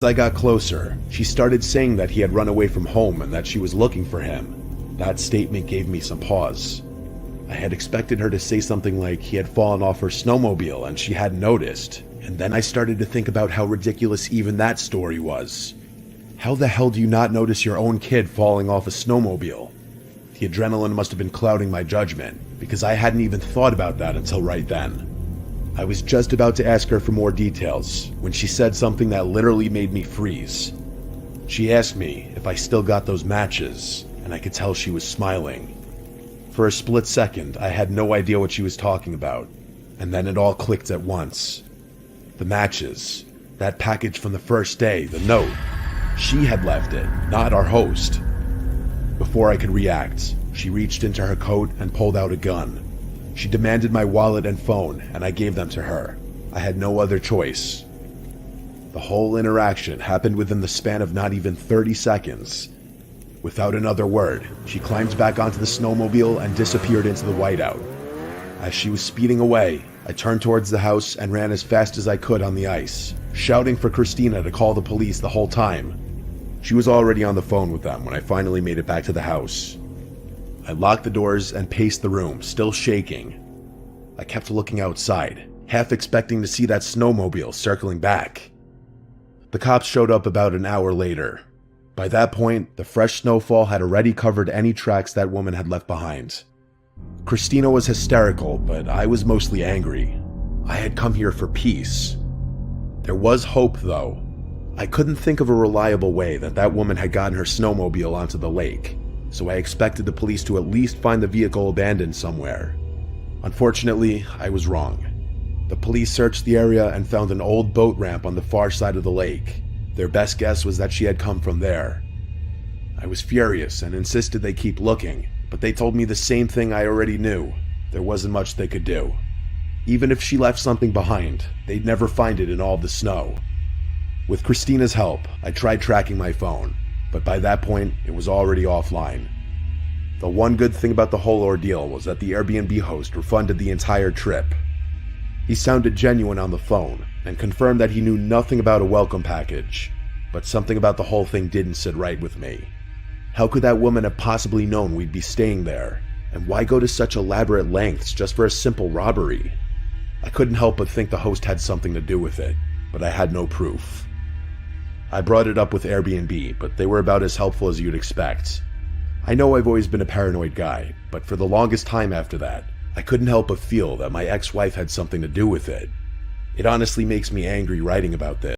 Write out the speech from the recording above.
As I got closer, she started saying that he had run away from home and that she was looking for him. That statement gave me some pause. I had expected her to say something like he had fallen off her snowmobile and she hadn't noticed, and then I started to think about how ridiculous even that story was. How the hell do you not notice your own kid falling off a snowmobile? The adrenaline must have been clouding my judgment, because I hadn't even thought about that until right then. I was just about to ask her for more details when she said something that literally made me freeze. She asked me if I still got those matches, and I could tell she was smiling. For a split second, I had no idea what she was talking about, and then it all clicked at once. The matches, that package from the first day, the note. She had left it, not our host. Before I could react, she reached into her coat and pulled out a gun. She demanded my wallet and phone, and I gave them to her. I had no other choice. The whole interaction happened within the span of not even 30 seconds. Without another word, she climbed back onto the snowmobile and disappeared into the whiteout. As she was speeding away, I turned towards the house and ran as fast as I could on the ice, shouting for Christina to call the police the whole time. She was already on the phone with them when I finally made it back to the house. I locked the doors and paced the room, still shaking. I kept looking outside, half expecting to see that snowmobile circling back. The cops showed up about an hour later. By that point, the fresh snowfall had already covered any tracks that woman had left behind. Christina was hysterical, but I was mostly angry. I had come here for peace. There was hope, though. I couldn't think of a reliable way that woman had gotten her snowmobile onto the lake, so I expected the police to at least find the vehicle abandoned somewhere. Unfortunately, I was wrong. The police searched the area and found an old boat ramp on the far side of the lake. Their best guess was that she had come from there. I was furious and insisted they keep looking, but they told me the same thing I already knew. There wasn't much they could do. Even if she left something behind, they'd never find it in all the snow. With Christina's help, I tried tracking my phone, but by that point, it was already offline. The one good thing about the whole ordeal was that the Airbnb host refunded the entire trip. He sounded genuine on the phone and confirmed that he knew nothing about a welcome package, but something about the whole thing didn't sit right with me. How could that woman have possibly known we'd be staying there? And why go to such elaborate lengths just for a simple robbery? I couldn't help but think the host had something to do with it, but I had no proof. I brought it up with Airbnb, but they were about as helpful as you'd expect. I know I've always been a paranoid guy, but for the longest time after that, I couldn't help but feel that my ex-wife had something to do with it. It honestly makes me angry writing about this.